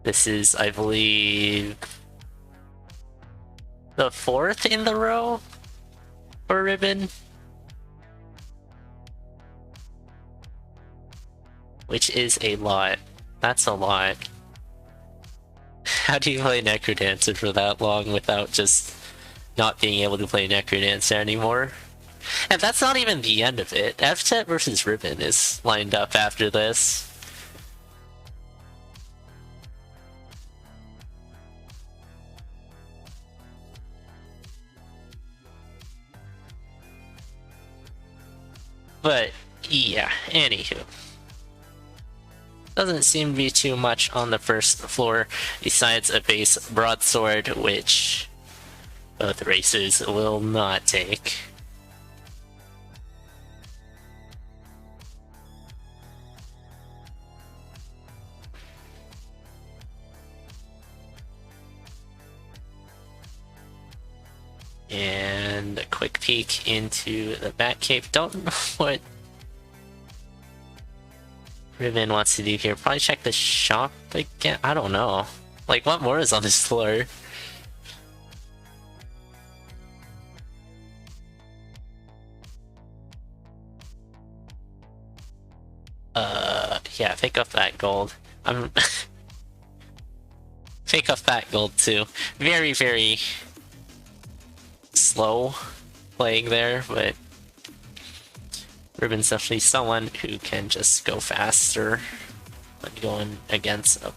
This is, I believe, the 4th in the row for Ribbon. Which is a lot. That's a lot. How do you play Necrodancer for that long without just not being able to play Necrodancer anymore? And that's not even the end of it. F-Set versus Ribbon is lined up after this. But, yeah, anywho. Doesn't seem to be too much on the first floor, besides a base broadsword, which both races will not take. And a quick peek into the Batcave. Don't know what Ribbon wants to do here. Probably check the shop again. I don't know. Like, what more is on this floor? Yeah, pick up that gold. Pick up that gold too. Very, very slow playing there, but Ribbon's definitely someone who can just go faster when going against an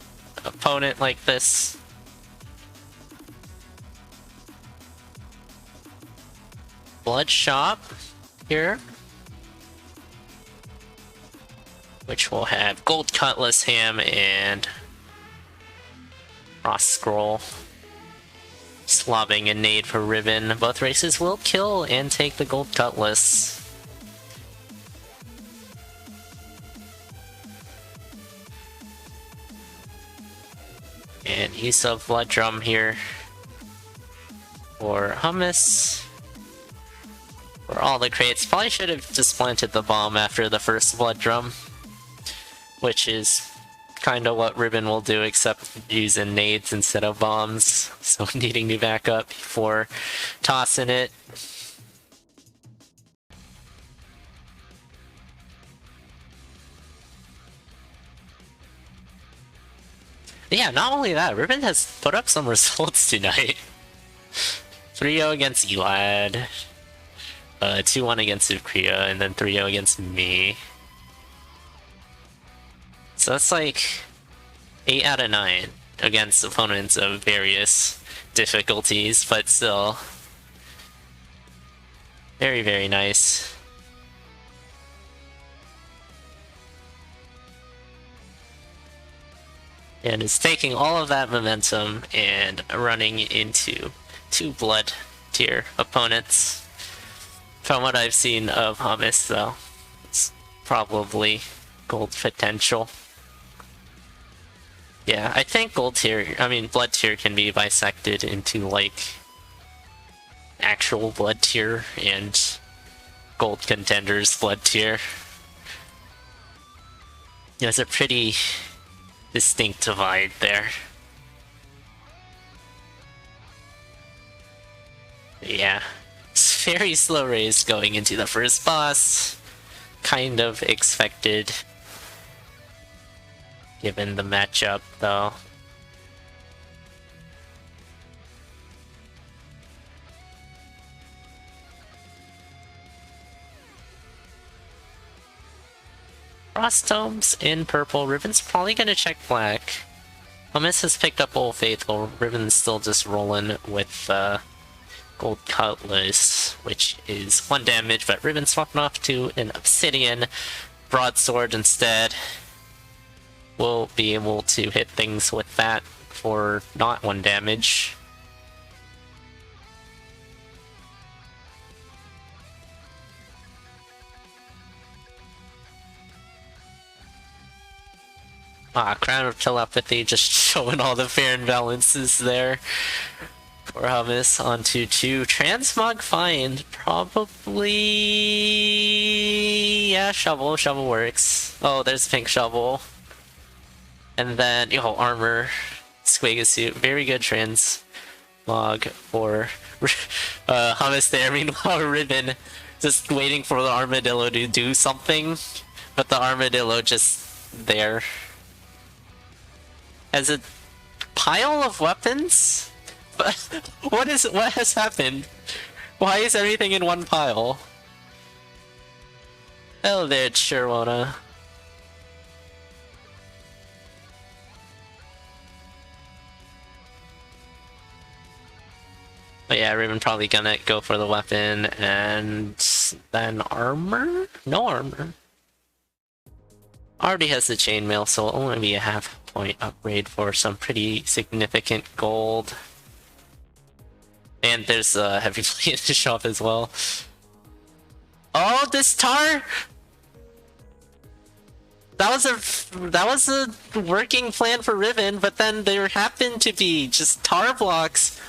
opponent like this. Blood Shop here, which will have Gold Cutlass Ham and Frost Scroll. Slobbing and Nade for Ribbon. Both races will kill and take the Gold Cutlass. And use of Blood Drum here for Hummus. For all the crates. Probably should have just planted the bomb after the first Blood Drum, which is kind of what Ribbon will do, except using nades instead of bombs, so needing to back up before tossing it. Yeah, not only that, Ribbon has put up some results tonight. 3-0 against Elad, 2-1 against Ukria, and then 3-0 against me. So that's like 8 out of 9 against opponents of various difficulties, but still very, very nice. And is taking all of that momentum and running into 2 blood tier opponents. From what I've seen of Hummus, though, it's probably gold potential. Yeah, I think blood tier can be bisected into, like, actual blood tier and gold contenders blood tier. There's a pretty distinct divide there. Yeah, it's very slow race going into the first boss. Kind of expected, given the matchup, though. Frost Tomes in purple. Ribbon's probably gonna check black. Hummus has picked up Old Faithful. Ribbon's still just rolling with Gold Cutlass, which is 1 damage, but Ribbon swapping off to an Obsidian Broadsword instead. We'll be able to hit things with that for not 1 damage. Crown of Telepathy, just showing all the fair imbalances there for Hummus. Onto 2 Transmog Find, probably... yeah, Shovel works. Oh, there's Pink Shovel. And then, Armor. Squega suit. Very good translog for Hummus there. Meanwhile, Ribbon just waiting for the armadillo to do something, but the armadillo just there. As a pile of weapons? What has happened? Why is everything in one pile? Hello there, Sherwona. But yeah, Ribbon probably gonna go for the weapon and then armor? No armor. Already has the chainmail, so it'll only be a half point upgrade for some pretty significant gold. And there's a heavy plate in the shop as well. Oh, this tar! That was a working plan for Ribbon, but then there happened to be just tar blocks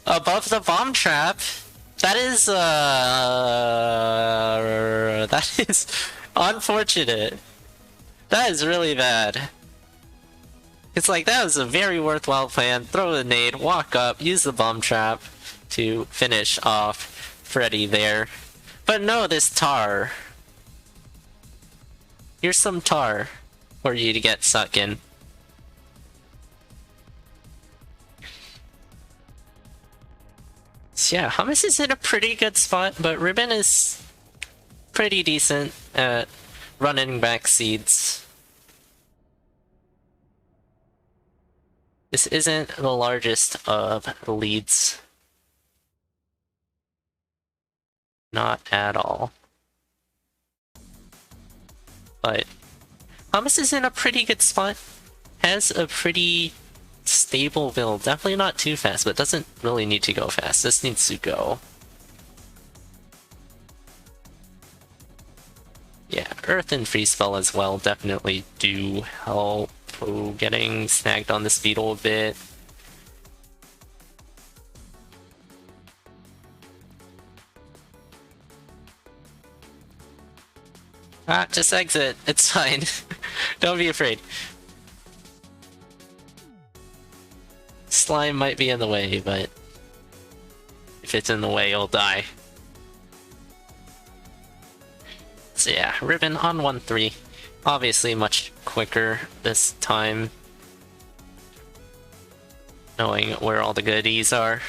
above the bomb trap. That is unfortunate. That is really bad. It's like, that was a very worthwhile plan. Throw a nade, walk up, use the bomb trap to finish off Freddy there. But no, this tar. Here's some tar for you to get stuck in. So yeah, Hummus is in a pretty good spot, but Ribbon is pretty decent at running back seeds. This isn't the largest of leads. Not at all. But Hummus is in a pretty good spot. Has a pretty stable build. Definitely not too fast, but doesn't really need to go fast. This needs to go. Yeah, Earth and Free Spell as well definitely do help. Oh, getting snagged on this beetle a bit. Ah, just exit. It's fine. Don't be afraid. Slime might be in the way, but if it's in the way, you'll die. So yeah, Ribbon on 1-3. Obviously much quicker this time. Knowing where all the goodies are.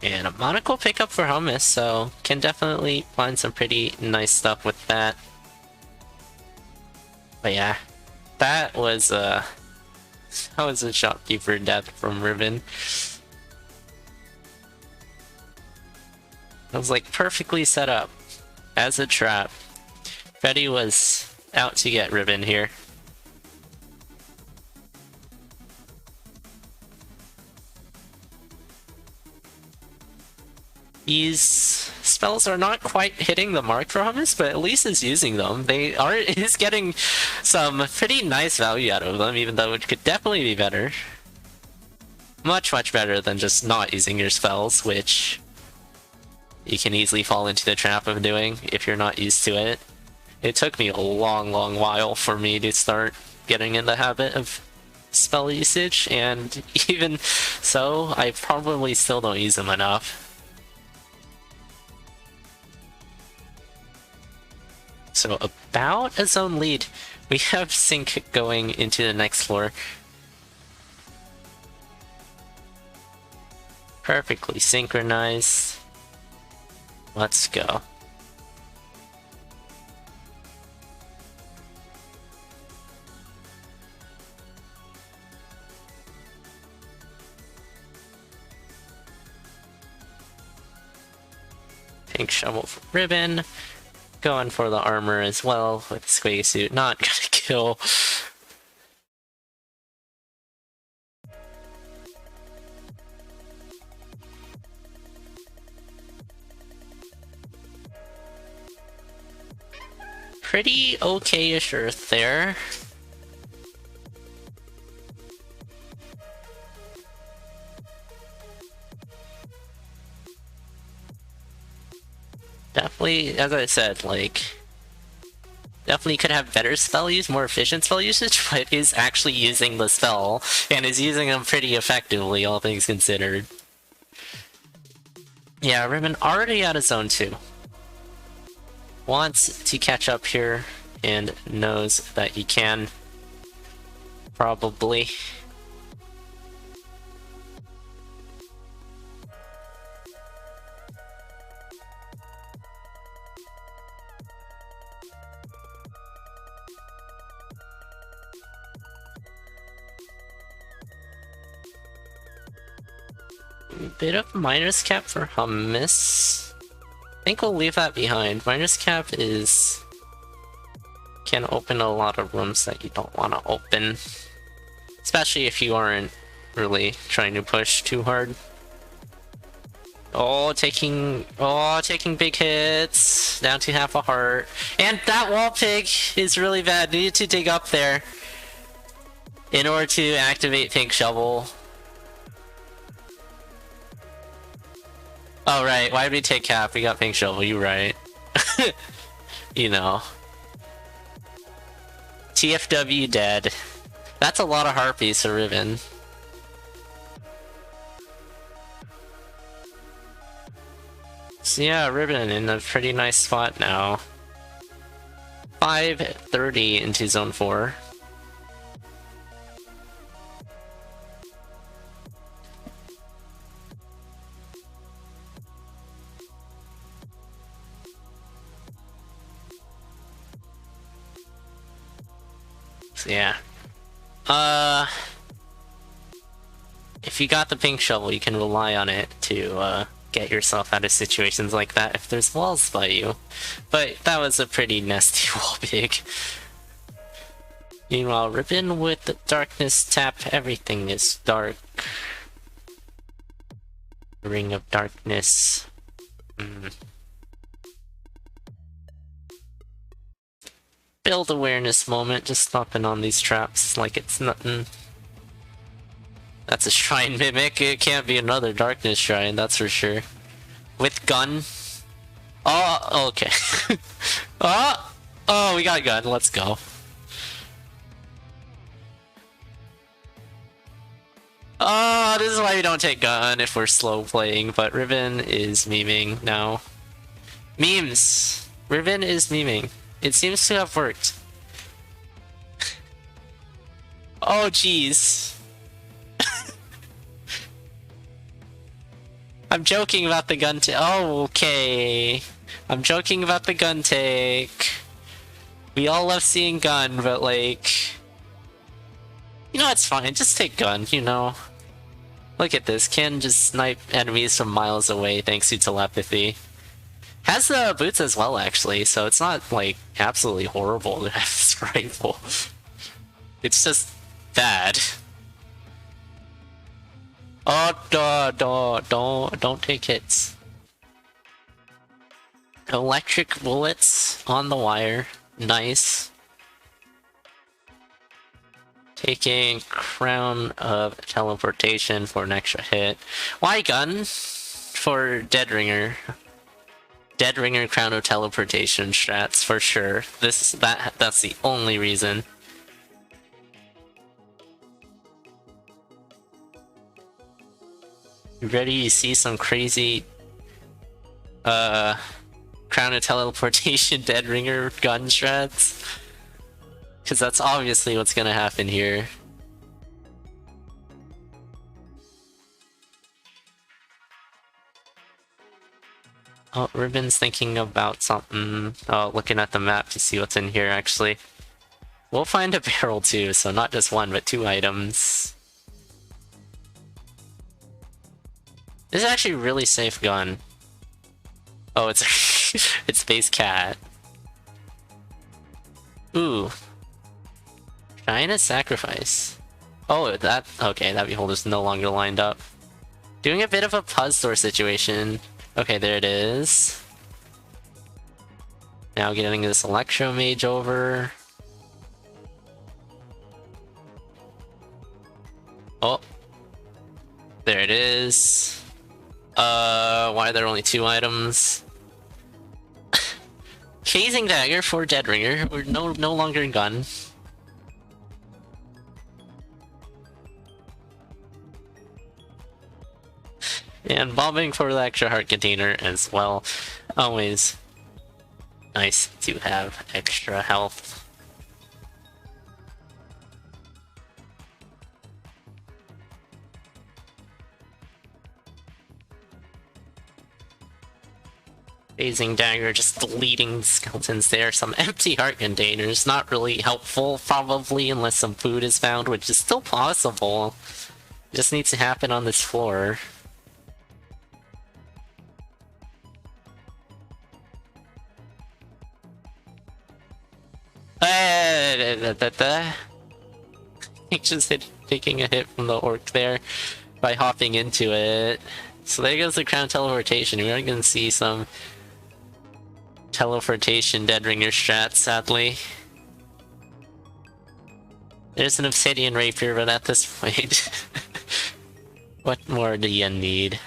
And a monocle pickup for Hummus, so can definitely find some pretty nice stuff with that. But yeah, that was a shopkeeper death from Ribbon. It was like perfectly set up as a trap. Freddy was out to get Ribbon here. These spells are not quite hitting the mark for Hummus, but at least is using them. He's getting some pretty nice value out of them, even though it could definitely be better. Much, much better than just not using your spells, which you can easily fall into the trap of doing if you're not used to it. It took me a long, long while for me to start getting in the habit of spell usage, and even so, I probably still don't use them enough. So about a zone lead. We have Sync going into the next floor. Perfectly synchronized. Let's go. Pink shovel for Ribbon. Going for the armor as well with the Squiggy suit. Not gonna kill. Pretty okay-ish Earth there. definitely, as I said, like, definitely could have better spell use, more efficient spell usage, but is actually using the spell, and is using them pretty effectively, all things considered. Yeah, Ribbon already out of zone 2. Wants to catch up here, and knows that he can. Probably. Bit of minus cap for Hummus. I think we'll leave that behind. Minus cap can open a lot of rooms that you don't want to open. Especially if you aren't really trying to push too hard. Oh, taking big hits. Down to half a heart. And that wall pig is really bad. Needed to dig up there in order to activate Pink Shovel. Oh right, why did we take cap? We got Pink Shovel, you right. You know. TFW dead. That's a lot of harpies for Ribbon. So yeah, Ribbon in a pretty nice spot now. 5:30 into zone 4. So yeah. If you got the Pink Shovel, you can rely on it to get yourself out of situations like that if there's walls by you. But that was a pretty nasty wall pig. Meanwhile, Ribbon with the darkness tap, everything is dark. Ring of Darkness. Build awareness moment, just stopping on these traps like it's nothing. That's a shrine mimic, it can't be another darkness shrine, that's for sure. With gun. Oh, okay. Oh, we got gun, let's go. Oh, this is why we don't take gun if we're slow playing, but Ribbon is memeing now. Memes! Ribbon is memeing. It seems to have worked. Oh, jeez. I'm joking about the gun take. Oh, okay. I'm joking about the gun take. We all love seeing gun, but like... You know, it's fine. Just take gun, you know. Look at this. Can just snipe enemies from miles away thanks to telepathy. Has the boots as well, actually, so it's not, like, absolutely horrible to have this rifle. It's just bad. Oh, don't take hits. Electric bullets on the wire. Nice. Taking Crown of Teleportation for an extra hit. Why gun? For Dead Ringer. Dead Ringer Crown of Teleportation strats, for sure. That's the only reason. You ready to see some crazy Crown of Teleportation Dead Ringer gun strats? Because that's obviously what's gonna happen here. Oh, Ribbon's thinking about something. Oh, looking at the map to see what's in here, actually. We'll find a barrel too, so not just one, but 2 items. This is actually a really safe gun. Oh, it's it's Space Cat. Ooh. China Sacrifice. Oh, that... Okay, that beholder's no longer lined up. Doing a bit of a Puzz Store situation. Okay, there it is. Now getting this Electro Mage over. Oh. There it is. Why are there only 2 items? Phasing dagger for Deadringer. We're no longer gun. And bombing for the extra heart container as well. Always nice to have extra health. Phasing dagger, just deleting skeletons there. Some empty heart containers, not really helpful, probably, unless some food is found, which is still possible. It just needs to happen on this floor. Just taking a hit from the orc there by hopping into it. So there goes the crown teleportation. We are going to see some teleportation Deadringer strats, sadly. There's an obsidian rapier, but at this point, what more do you need?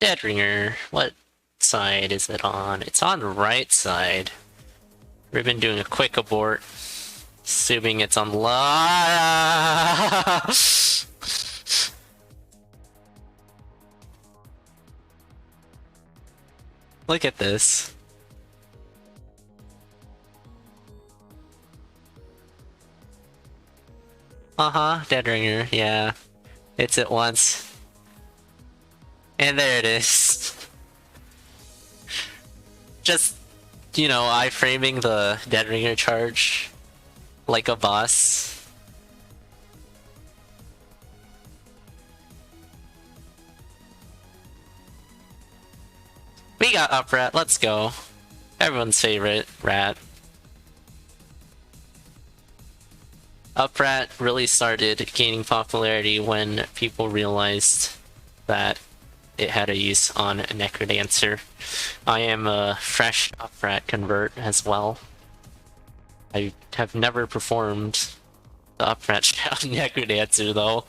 Deadringer, what side is it on? It's on the right side. Ribbon doing a quick abort. Assuming it's on Look at this. Deadringer, yeah. It's at once. And there it is. Just, you know, iframing the Deadringer charge like a boss. We got up rat, let's go. Everyone's favorite rat. Up rat really started gaining popularity when people realized that it had a use on Necrodancer. I am a fresh Uprat convert as well. I have never performed the Uprat on Necrodancer though.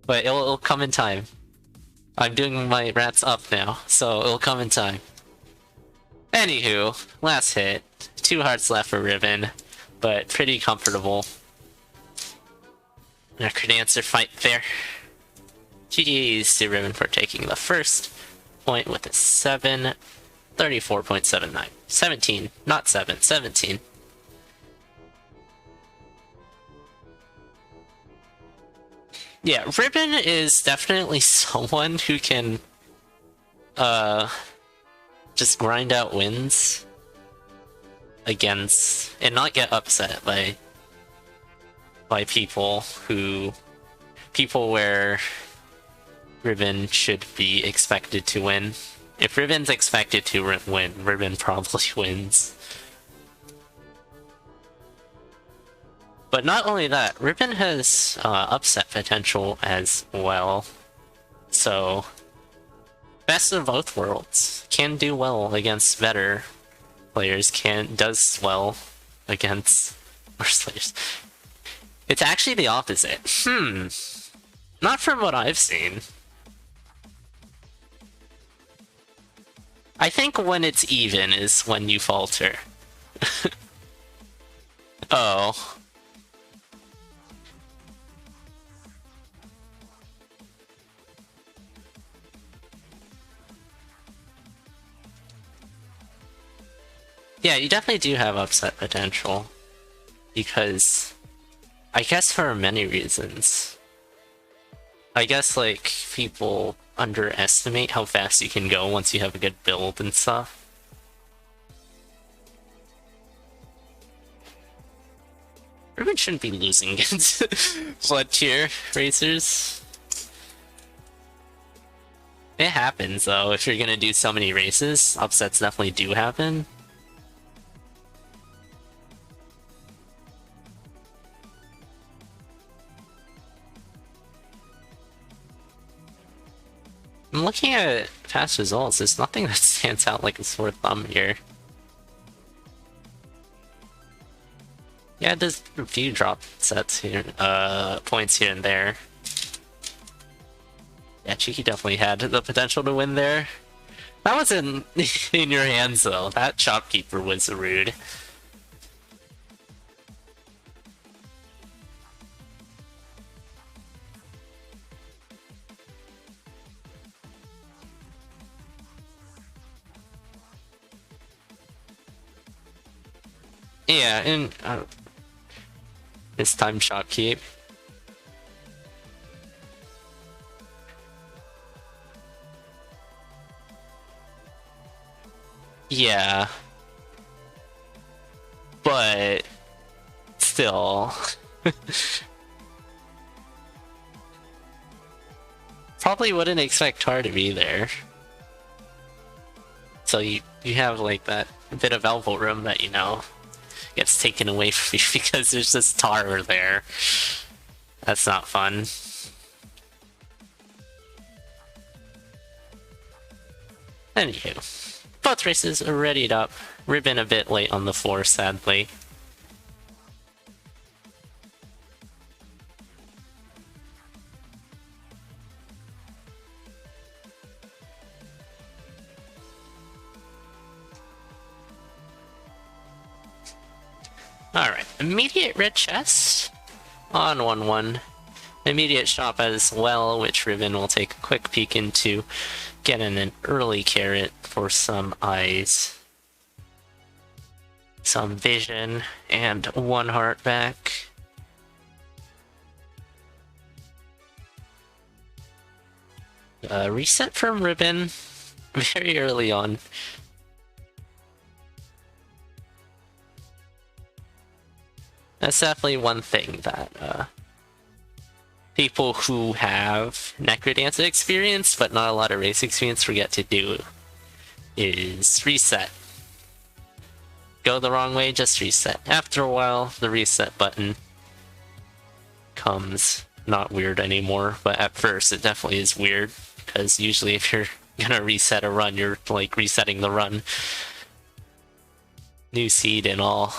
But it'll come in time. I'm doing my rats up now, so it'll come in time. Anywho, last hit. 2 hearts left for Ribbon, but pretty comfortable. Necrodancer fight there. GG's to Ribbon for taking the first point with a 7, 34.79. 17, not 7, 17. Yeah, Ribbon is definitely someone who can just grind out wins against and not get upset by people where Ribbon should be expected to win. If Ribbon's expected to win, Ribbon probably wins. But not only that, Ribbon has upset potential as well. So, best of both worlds. Can do well against better players, does well against worse players. It's actually the opposite. Not from what I've seen. I think when it's even is when you falter. Oh. Yeah, you definitely do have upset potential. Because I guess for many reasons. I guess, like, people underestimate how fast you can go once you have a good build and stuff. Ribbon shouldn't be losing against Blood Tier racers. It happens, though. If you're gonna do so many races, upsets definitely do happen. I'm looking at past results, there's nothing that stands out like a sore thumb here. Yeah, there's a few drop sets here, points here and there. Yeah, Cheeky definitely had the potential to win there. That wasn't in your hands though. That shopkeeper was rude. Yeah, and this time shopkeep. Yeah. But still. Probably wouldn't expect Tar to be there. So you have like that bit of elbow room that, you know, gets taken away from you because there's this Tar there. That's not fun. Anywho, both races are readied up. Ribbon a bit late on the floor, sadly. Alright, immediate red chest on 1-1. Immediate shop as well, which Ribbon will take a quick peek into, getting an early carrot for some eyes, some vision, and 1 heart back. Reset from Ribbon very early on. That's definitely one thing that people who have Necrodance experience, but not a lot of race experience, forget to do, is reset. Go the wrong way, just reset. After a while, the reset button comes not weird anymore, but at first it definitely is weird, because usually if you're gonna reset a run, you're like resetting the run. New seed and all.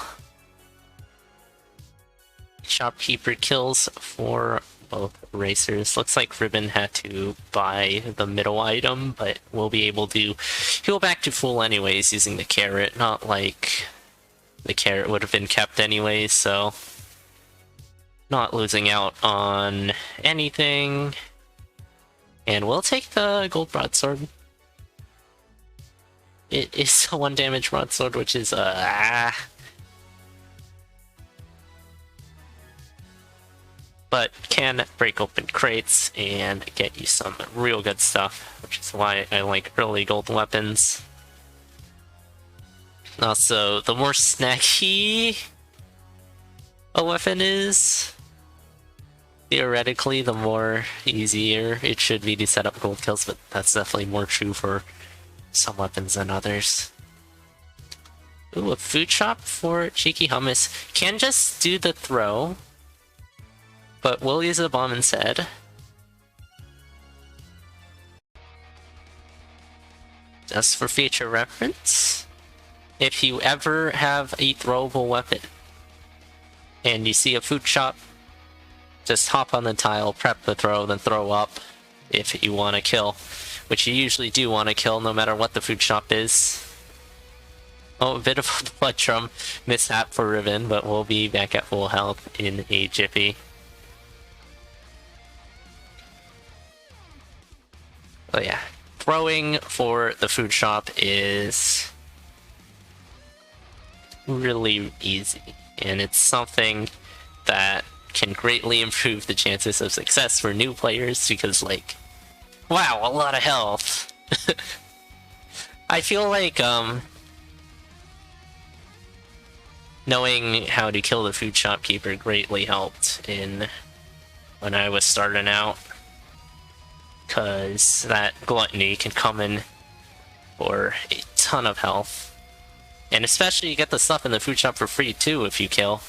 Shopkeeper kills for both racers. Looks like Ribbon had to buy the middle item, but we'll be able to heal back to full anyways using the carrot. Not like the carrot would have been kept anyways, so not losing out on anything. And we'll take the gold broadsword. It is a 1 damage broadsword, which is but can break open crates and get you some real good stuff, which is why I like early gold weapons. Also, the more snacky a weapon is, theoretically, the more easier it should be to set up gold kills, but that's definitely more true for some weapons than others. Ooh, a food shop for Cheeky Hummus. Can just do the throw, but we'll use a bomb instead. Just for future reference, if you ever have a throwable weapon and you see a food shop, just hop on the tile, prep the throw, then throw up if you want to kill, which you usually do want to kill no matter what the food shop is. Oh, a bit of a blood drum mishap for Ribbon, but we'll be back at full health in a jiffy. Oh yeah, throwing for the food shop is really easy, and it's something that can greatly improve the chances of success for new players because, like, wow, a lot of health. I feel like knowing how to kill the food shopkeeper greatly helped when I was starting out, because that gluttony can come in for a ton of health. And especially you get the stuff in the food shop for free too if you kill.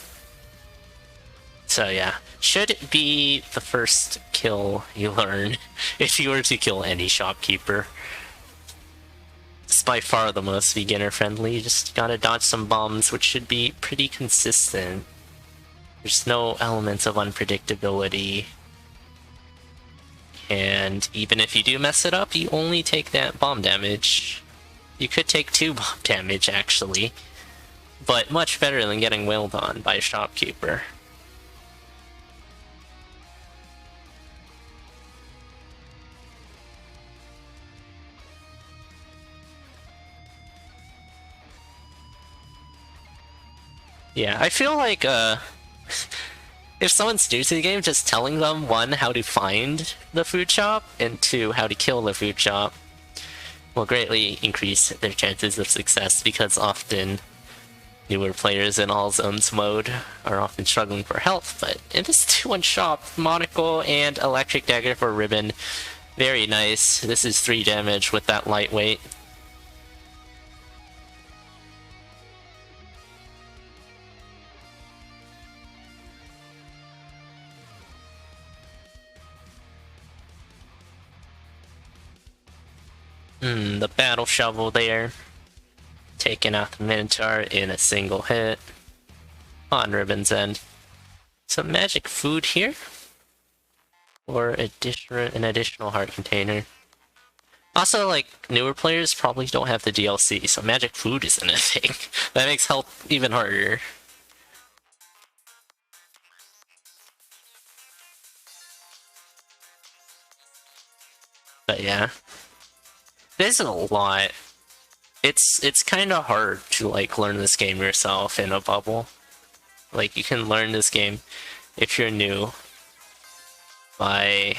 So yeah, should be the first kill you learn if you were to kill any shopkeeper. It's by far the most beginner friendly, you just gotta dodge some bombs, which should be pretty consistent. There's no elements of unpredictability. And even if you do mess it up, you only take that bomb damage. You could take 2 bomb damage, actually. But much better than getting wailed on by a shopkeeper. Yeah, I feel like, if someone's new to the game, just telling them, 1, how to find the food shop, and 2, how to kill the food shop, will greatly increase their chances of success, because often newer players in all zones mode are often struggling for health. But in this 2-1 shop, Monocle and Electric Dagger for Ribbon, very nice. This is 3 damage with that lightweight. The Battle Shovel there. Taking out the Minotaur in a single hit. On Ribbon's end. Some magic food here. Or an additional heart container. Also, like, newer players probably don't have the DLC, so magic food isn't a thing. That makes health even harder. But yeah. There's a lot. It's kind of hard to, like, learn this game yourself in a bubble. Like, you can learn this game if you're new by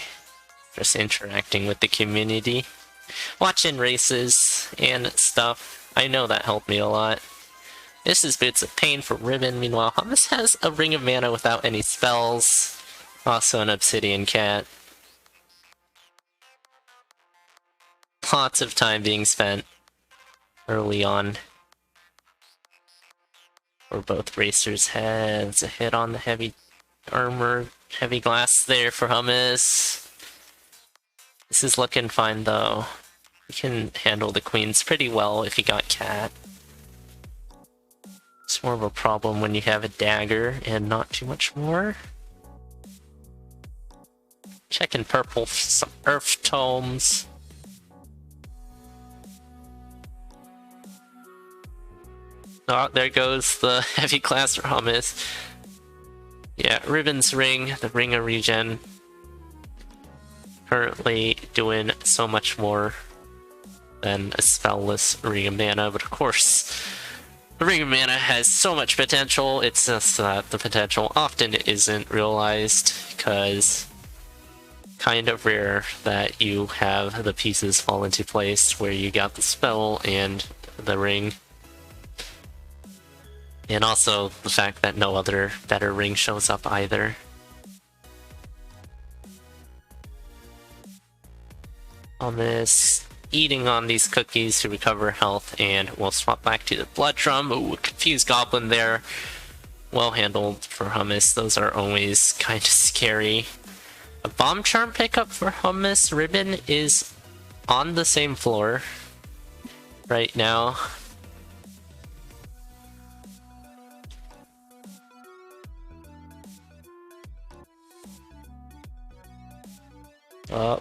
just interacting with the community. Watching races and stuff. I know that helped me a lot. This is Boots of Pain for Ribbon. Meanwhile, Hummus has a Ring of Mana without any spells. Also an Obsidian Cat. Lots of time being spent early on. For both racers' heads. A hit on the heavy armor, heavy glass there for Hummus. This is looking fine though. You can handle the queens pretty well if you got Cat. It's more of a problem when you have a dagger and not too much more. Checking purple, some Earth Tomes. Oh, there goes the heavy class for Hummus. Yeah, Ribbon's Ring, the Ring of Regen. Currently doing so much more than a spellless Ring of Mana, but of course, the Ring of Mana has so much potential, it's just that the potential often isn't realized, because kind of rare that you have the pieces fall into place where you got the spell and the ring. And also the fact that no other better ring shows up either. Hummus eating on these cookies to recover health, and we'll swap back to the Blood Drum. Ooh, confused Goblin there. Well handled for Hummus. Those are always kind of scary. A Bomb Charm pickup for Hummus. Ribbon is on the same floor right now.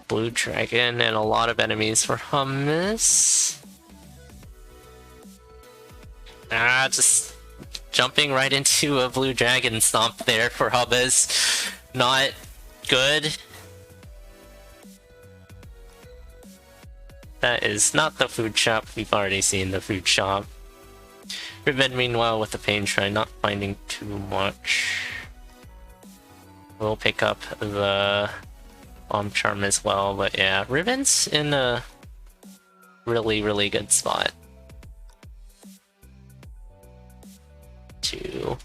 Blue Dragon and a lot of enemies for Hummus. Just jumping right into a Blue Dragon stomp there for Hummus. Not good. That is not the food shop. We've already seen the food shop. Ribbon, meanwhile, with the Pain Shrine, not finding too much. We'll pick up the Bomb Charm as well, but yeah, Ribbon's in a really, really good spot to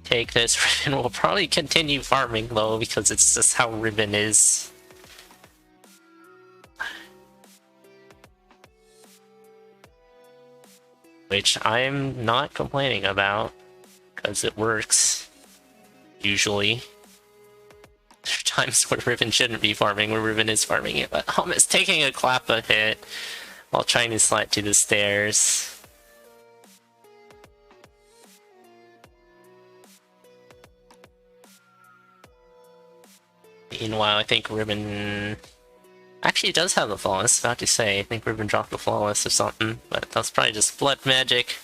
take this. Ribbon will probably continue farming though, because it's just how Ribbon is. Which I'm not complaining about, because it works, usually. There are times where Ribbon shouldn't be farming, where Ribbon is farming it, but Hummus taking a Klappa hit while trying to slide to the stairs. Meanwhile, I think Ribbon actually does have the flawless. About to say, I think Ribbon dropped the flawless or something, but that's probably just blood magic.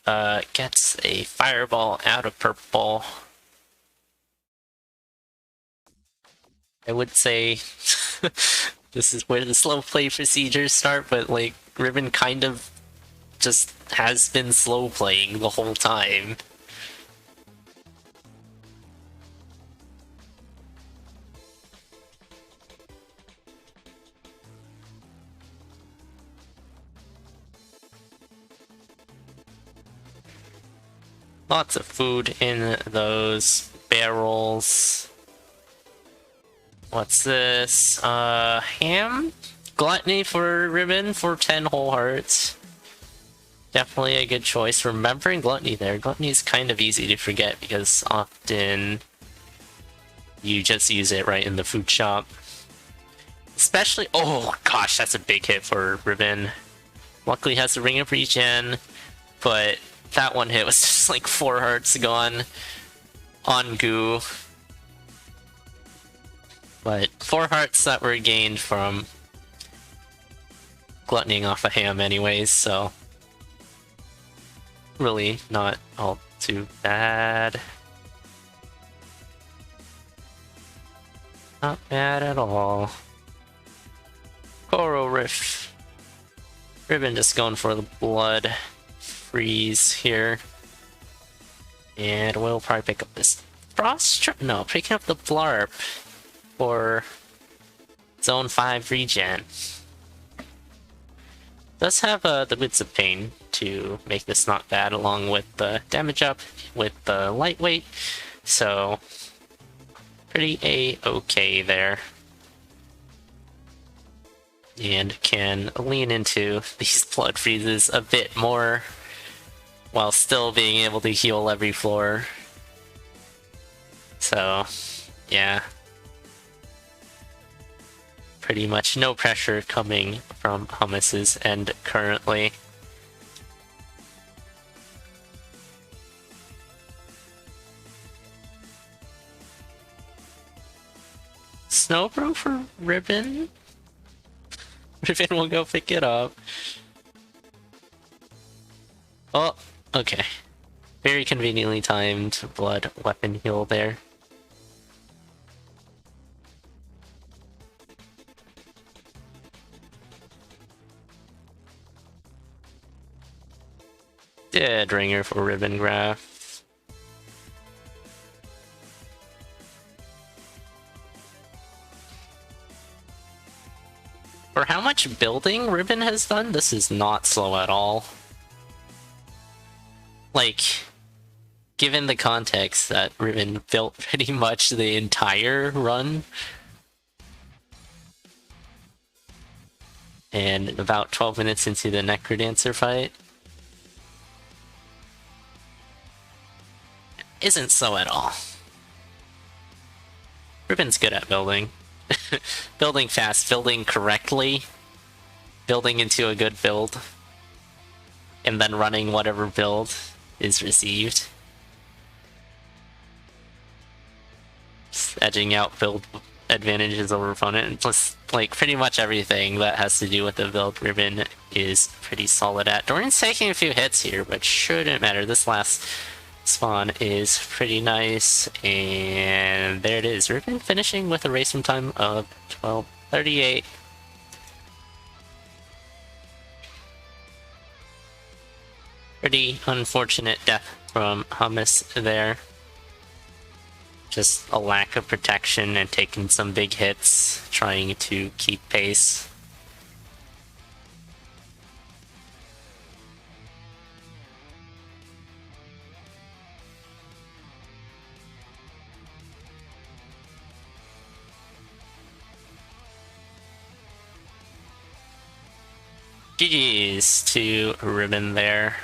Gets a fireball out of purple. I would say this is where the slow play procedures start, but like Ribbon kind of just has been slow playing the whole time. Lots of food in those barrels. What's this? Ham? Gluttony for Ribbon for 10 whole hearts. Definitely a good choice. Remembering Gluttony there. Gluttony is kind of easy to forget because often you just use it right in the food shop. Especially- oh gosh, that's a big hit for Ribbon. Luckily has the Ring of Regen, but that one hit was just like 4 hearts gone on Goo. But 4 hearts that were gained from gluttoning off a ham anyways, so really not all too bad. Not bad at all. Coral Riff. Ribbon just going for the blood freeze here. And we'll probably pick up this Frost... no, picking up the Blarp for Zone 5 regen. Does have the Boots of Pain to make this not bad, along with the damage up with the lightweight, so pretty a-okay there. And can lean into these blood freezes a bit more while still being able to heal every floor. So, yeah. Pretty much no pressure coming from Hummus's end currently. Snowbrew for Ribbon? Ribbon will go pick it up. Oh, okay. Very conveniently timed blood weapon heal there. Dead ringer for ribbongraph. For how much building Ribbon has done, this is not slow at all. Like, given the context that Ribbon built pretty much the entire run, and about 12 minutes into the Necrodancer fight, isn't so at all. Ribbon's good at building. Building fast, building correctly, building into a good build, and then running whatever build is received. Just edging out build advantages over opponent, and plus, like, pretty much everything that has to do with the build Ribbon is pretty solid at. Dorian's taking a few hits here, but shouldn't matter. This last spawn is pretty nice, and there it is. Ribbon finishing with a racing time of 12:38. Pretty unfortunate death from Hummus there. Just a lack of protection and taking some big hits, trying to keep pace. GG's to Ribbon there.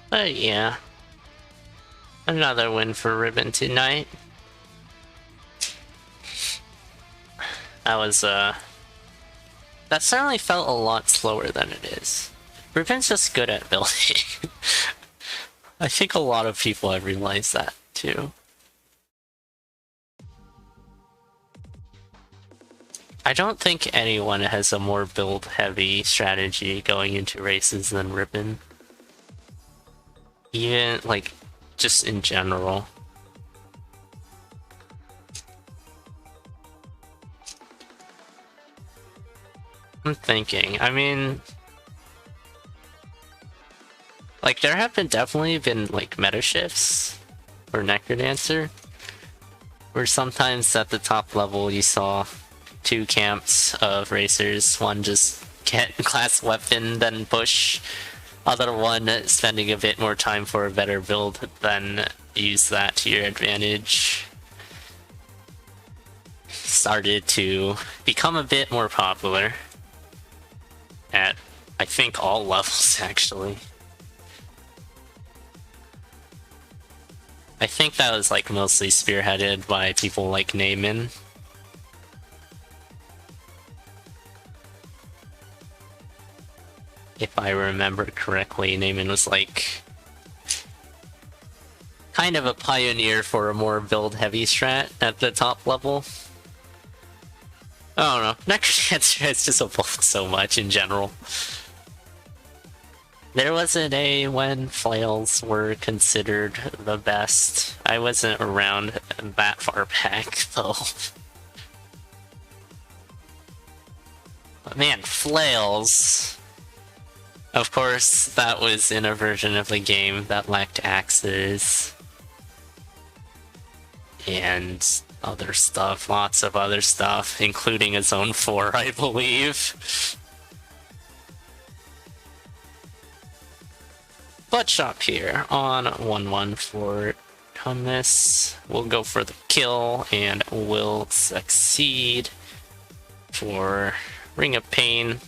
But yeah. Another win for Ribbon tonight. That was, that certainly felt a lot slower than it is. Ribbon's just good at building. I think a lot of people have realized that, too. I don't think anyone has a more build-heavy strategy going into races than Ribbon. Even, like, just in general. I'm thinking, I mean... Like, there have definitely been, like, meta shifts for Necrodancer, where sometimes at the top level you saw two camps of racers, one just get class weapon, then push, other one spending a bit more time for a better build, then use that to your advantage. Started to become a bit more popular at, I think, all levels, actually. I think that was, like, mostly spearheaded by people like Naaman. If I remember correctly, Naaman was, like, kind of a pioneer for a more build-heavy strat at the top level. I don't know, Necrodancer has just evolved so much in general. There was a day when flails were considered the best. I wasn't around that far back, though. But man, flails... Of course, that was in a version of the game that lacked axes. And other stuff, lots of other stuff, including a Zone 4, I believe. Butt shop here on 1-1 for Hummus. We'll go for the kill and we'll succeed for Ring of Pain.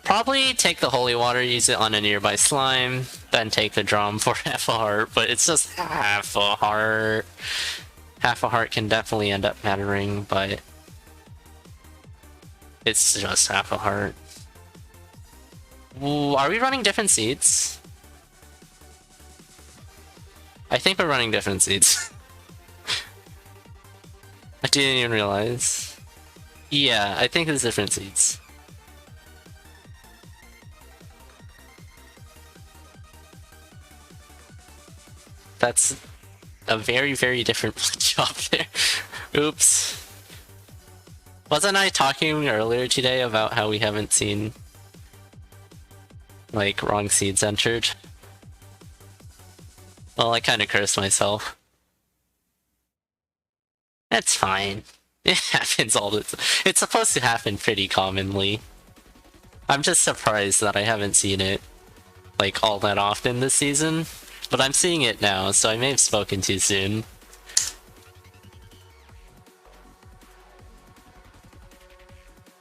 Probably take the Holy Water, use it on a nearby slime, then take the drum for half a heart, but it's just half a heart. Half a heart can definitely end up mattering, but it's just half a heart. Ooh, are we running different seeds? I think we're running different seeds. I didn't even realize. Yeah, I think it's different seeds. That's a very, very different job there. Oops. Wasn't I talking earlier today about how we haven't seen, like, wrong seeds entered? Well, I kinda cursed myself. That's fine. It happens all the time. It's supposed to happen pretty commonly. I'm just surprised that I haven't seen it, like, all that often this season. But I'm seeing it now, so I may have spoken too soon.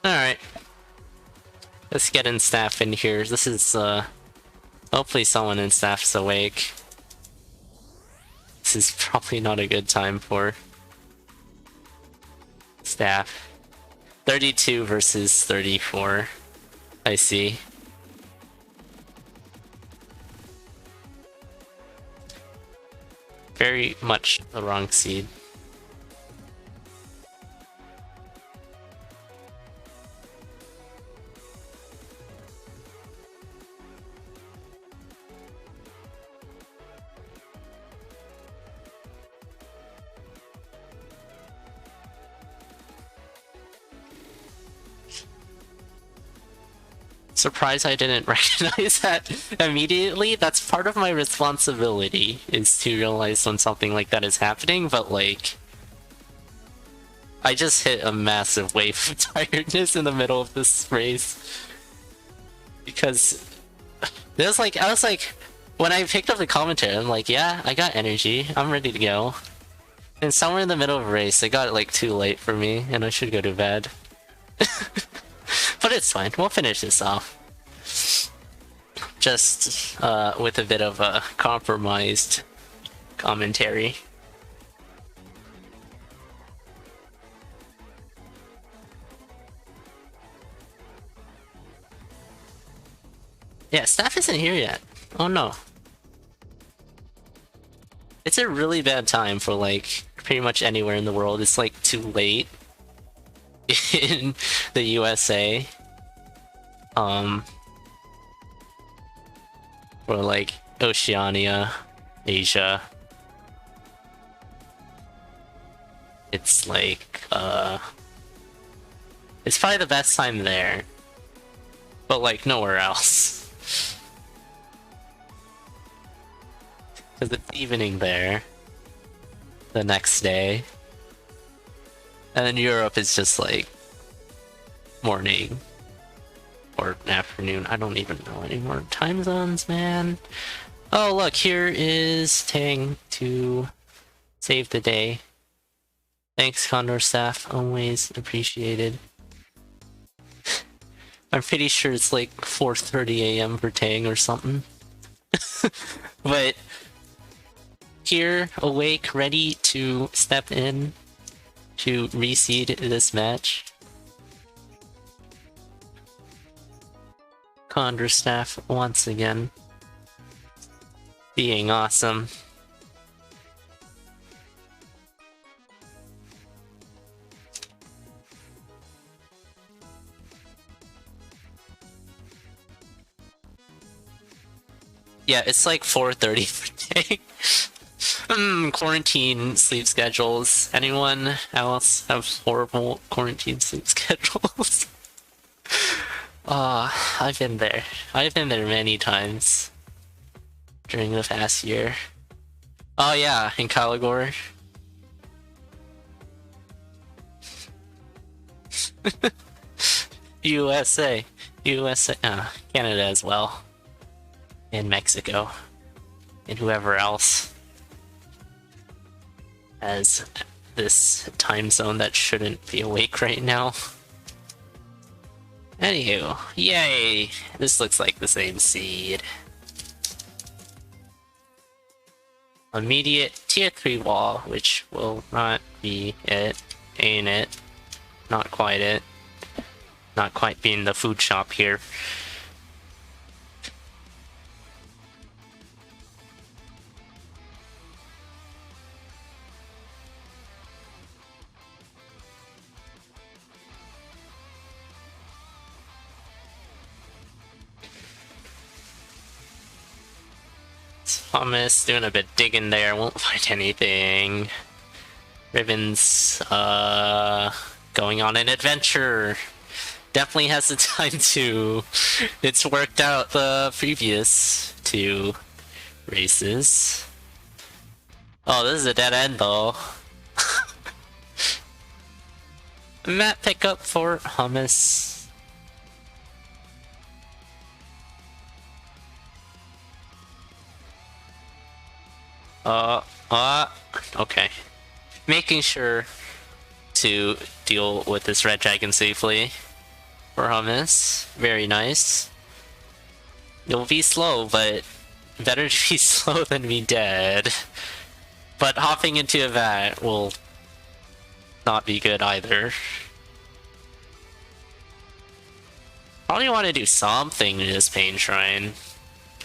Alright. Let's get in staff in here. This is, hopefully someone in staff's awake. This is probably not a good time for staff. 32 versus 34. I see. Very much the wrong seed. Surprised I didn't recognize that immediately. That's part of my responsibility, is to realize when something like that is happening, but like... I just hit a massive wave of tiredness in the middle of this race. Because... I was like... When I picked up the commentary, I'm like, yeah, I got energy, I'm ready to go. And somewhere in the middle of a race, it got like too late for me, and I should go to bed. But it's fine, we'll finish this off. just with a bit of a compromised commentary. Yeah, staff isn't here yet. Oh no. It's a really bad time for like pretty much anywhere in the world. It's like too late in the USA. Or like Oceania, Asia. It's like it's probably the best time there. But like nowhere else. Because it's evening there the next day. And then Europe is just like morning or afternoon. I don't even know anymore. Time zones, man. Oh, look, here is Tang to save the day. Thanks, CoNDOR staff. Always appreciated. I'm pretty sure it's like 4:30 a.m. for Tang or something. But here, awake, ready to step in to reseed this match. CoNDOR staff once again being awesome. Yeah, it's like 4:30 for day. Quarantine sleep schedules. Anyone else have horrible quarantine sleep schedules? I've been there. I've been there many times during the past year. Oh yeah, in Caligore. USA. Canada as well. And Mexico. And whoever else has this time zone that shouldn't be awake right now. Anywho, yay! This looks like the same seed. Immediate tier 3 wall, which will not be it, ain't it? Not quite it. Not quite being the food shop here. Hummus doing a bit digging there, won't find anything. Ribbon's going on an adventure. Definitely has the time to. It's worked out the previous 2 races. Oh, this is a dead end though. Map pickup for Hummus. Okay. Making sure to deal with this red dragon safely for Hummus. Very nice. You'll be slow, but better to be slow than be dead. But hopping into a vat will not be good either. Probably want to do something to this pain shrine.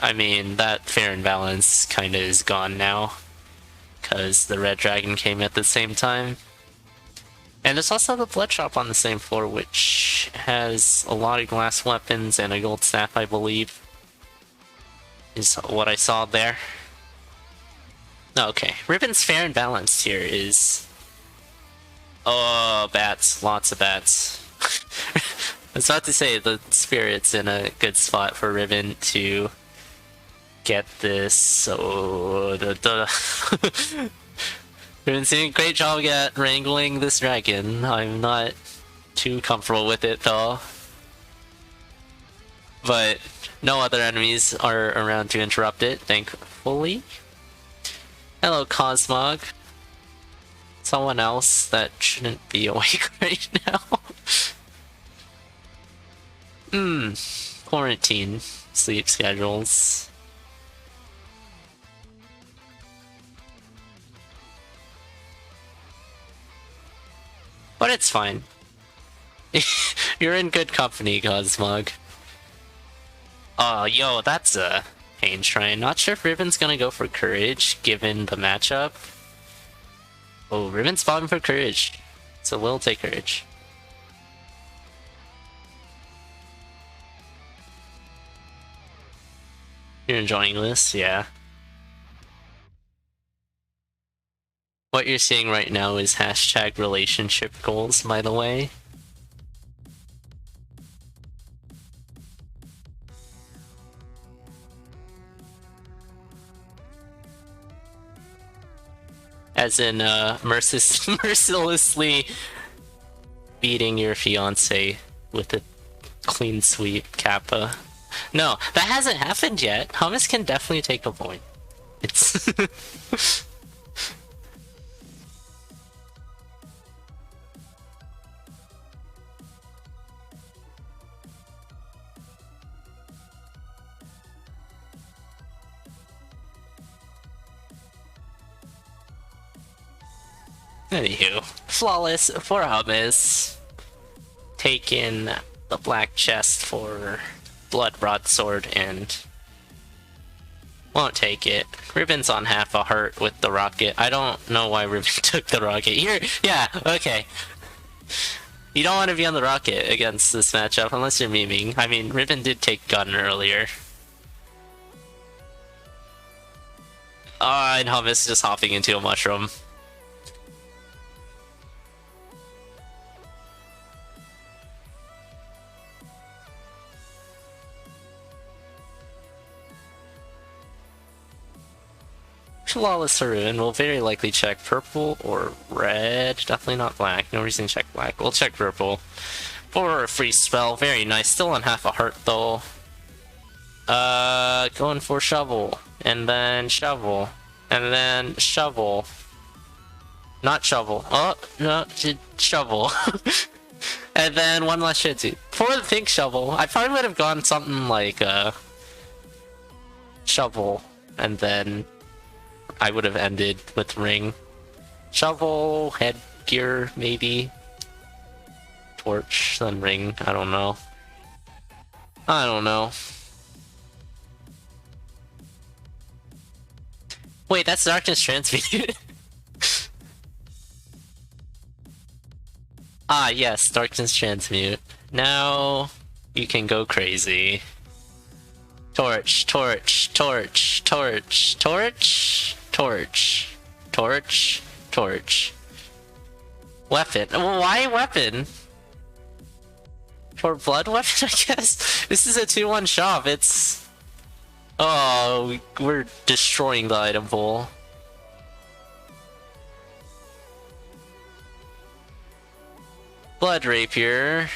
I mean, that fair and balance kinda is gone now. Because the red dragon came at the same time. And there's also the blood shop on the same floor, which has a lot of glass weapons and a gold staff, I believe. Is what I saw there. Okay, Ribbon's fair and balanced here is... Oh, bats. Lots of bats. I was about to say, the spirit's in a good spot for Ribbon to get this, so... Ribbon's doing a great job at wrangling this dragon. I'm not too comfortable with it, though. But no other enemies are around to interrupt it, thankfully. Hello, Cosmog. Someone else that shouldn't be awake right now. quarantine sleep schedules. But it's fine. You're in good company, Cosmog. Oh, yo, that's a pain shrine. Not sure if Ribbon's gonna go for Courage, given the matchup. Oh, Ribbon's bobbing for Courage. So we'll take Courage. You're enjoying this? Yeah. What you're seeing right now is hashtag relationship goals, by the way. As in, mercilessly beating your fiance with a clean sweep Kappa. No, that hasn't happened yet. Hummus can definitely take a point. It's... Anywho, flawless for Hummus. Taking the black chest for Blood Broadsword and won't take it. Ribbon's on half a heart with the rocket. I don't know why Ribbon took the rocket. Here, yeah, okay. You don't want to be on the rocket against this matchup unless you're memeing. I mean, Ribbon did take gun earlier. And Hummus just hopping into a mushroom. Flawless Haruin will very likely check purple or red. Definitely not black. No reason to check black. We'll check purple. For a free spell. Very nice. Still on half a heart though. Going for shovel. And then shovel. And then shovel. Not shovel. Oh, no, shovel. And then one less Shitsu. For the pink shovel, I probably would have gone something like, shovel. And then I would have ended with ring. Shovel, headgear, maybe. Torch, then ring, I don't know. I don't know. Wait, that's Darkness Transmute. Ah, yes, Darkness Transmute. Now you can go crazy. Torch, torch, torch, torch, torch, torch, torch, torch. Weapon. Well, why weapon? For blood weapon, I guess? This is a 2-1 shop, it's... Oh, we're destroying the item pool. Blood Rapier.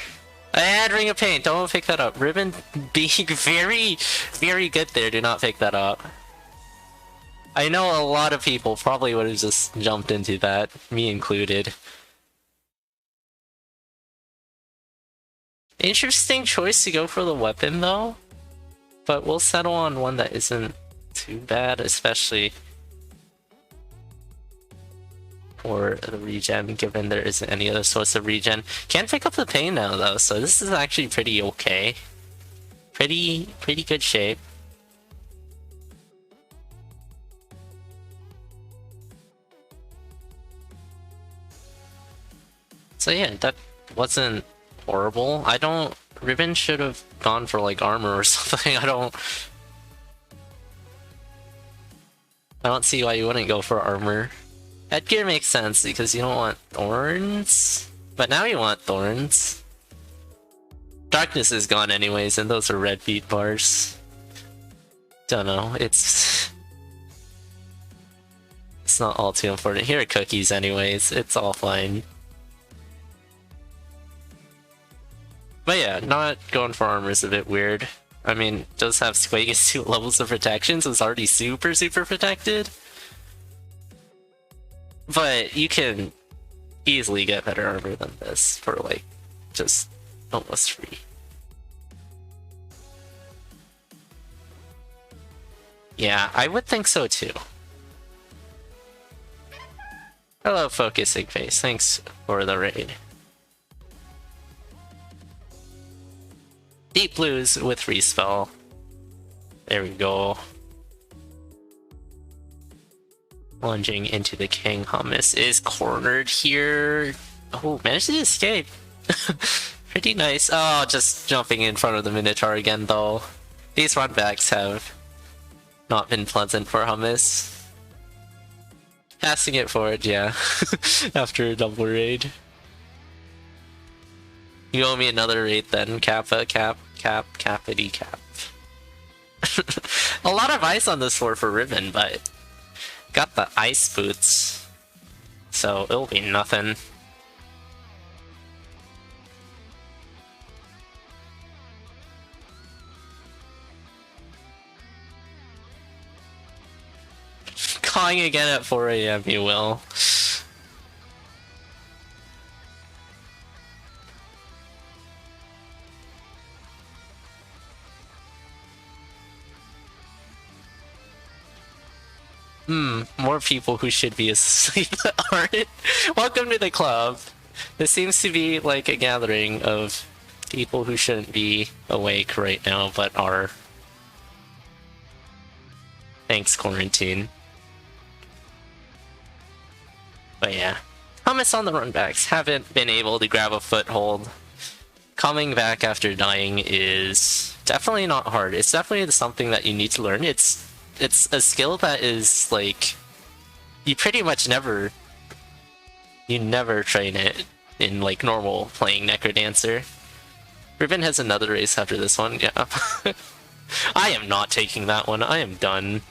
And Ring of Pain, don't pick that up. Ribbon being very, very good there, do not pick that up. I know a lot of people probably would have just jumped into that, me included. Interesting choice to go for the weapon though, but we'll settle on one that isn't too bad, especially for the regen, given there isn't any other source of regen. Can't pick up the pain now though, so this is actually pretty okay. Pretty good shape. So yeah, that wasn't horrible. Ribbon should have gone for like armor or something. I don't see why you wouldn't go for armor. Headgear makes sense because you don't want thorns, but now you want thorns. Darkness is gone anyways, and those are red beat bars. Don't know, it's not all too important. Here are cookies anyways, it's all fine. But yeah, not going for armor is a bit weird. I mean, does have Squagus 2 levels of protection, so it's already super protected. But you can easily get better armor than this for like, just almost free. Yeah, I would think so too. Hello, Focusing Face. Thanks for the raid. Deep Blues with Respell. There we go. Lunging into the King. Hummus is cornered here. Oh, managed to escape. Pretty nice. Oh, just jumping in front of the Minotaur again, though. These runbacks have not been pleasant for Hummus. Passing it forward, yeah. After a double raid. You owe me another raid then, Kappa, Cappity Cap. A lot of ice on this floor for Ribbon, but got the ice boots, so it'll be nothing. Calling again at 4 AM, you will. More people who should be asleep aren't. Welcome to the club. This seems to be like a gathering of people who shouldn't be awake right now, but are. Thanks, quarantine. But yeah. Hummus on the runbacks. Haven't been able to grab a foothold. Coming back after dying is definitely not hard. It's definitely something that you need to learn. It's a skill that is like you pretty much never train it in like normal playing Necrodancer. Ribbon has another race after this one, yeah. I am not taking that one. I am done.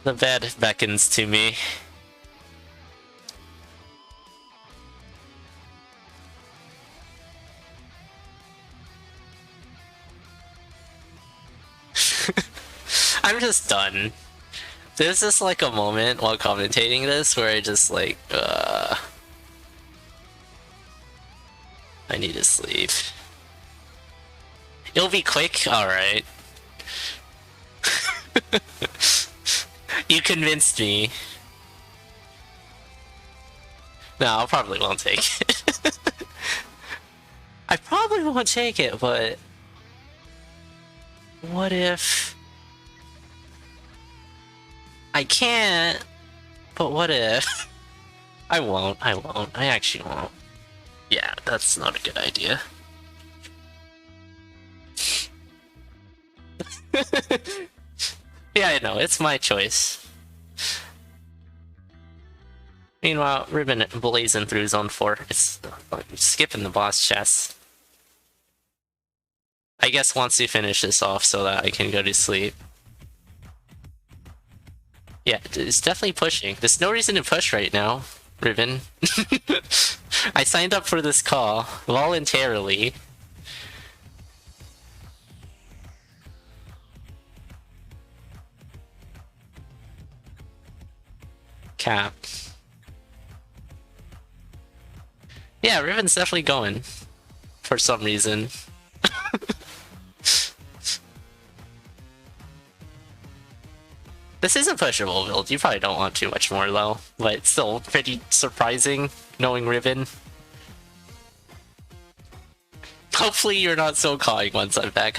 The bed beckons to me. I'm just done. There's just like a moment while commentating this where I just like, I need to sleep. It'll be quick? Alright. You convinced me. No, I probably won't take it. I probably won't take it, but what if I can't? But what if I won't? I actually won't. Yeah, that's not a good idea. Yeah, I know, it's my choice. Meanwhile, Ribbon blazing through Zone 4. It's skipping the boss chest. I guess wants to finish this off so that I can go to sleep. Yeah, it's definitely pushing. There's no reason to push right now, Ribbon. I signed up for this call voluntarily. Cap. Yeah, Ribbon's definitely going. For some reason. This is a pushable build. You probably don't want too much more though, but it's still pretty surprising knowing Ribbon. Hopefully you're not so cawing once I'm back.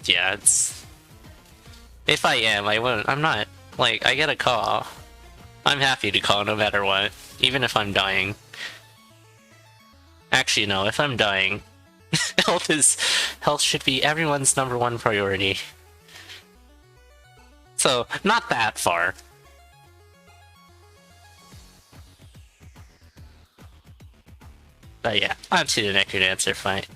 Yeah, it's... If I am, I won't. I'm not. Like, I get a caw. I'm happy to caw no matter what, even if I'm dying. Actually, no, if I'm dying, health should be everyone's #1 priority. So, not that far. But yeah, on to the Necrodancer fight.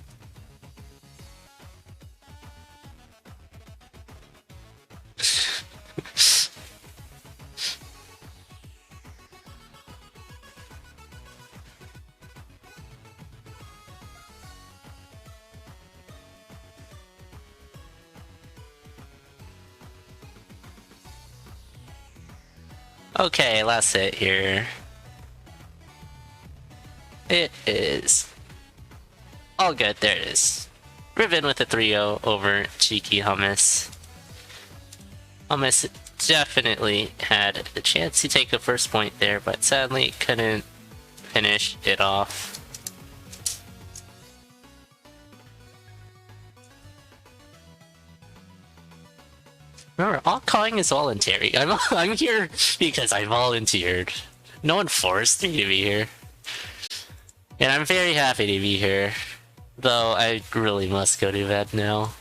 Okay, last hit here. It is all good. There it is. Ribbon with a 3-0 over Cheeky Hummus. Hummus definitely had the chance to take the first point there, but sadly couldn't finish it off. Remember, all calling is voluntary. I'm here because I volunteered. No one forced me to be here. And I'm very happy to be here. Though I really must go to bed now.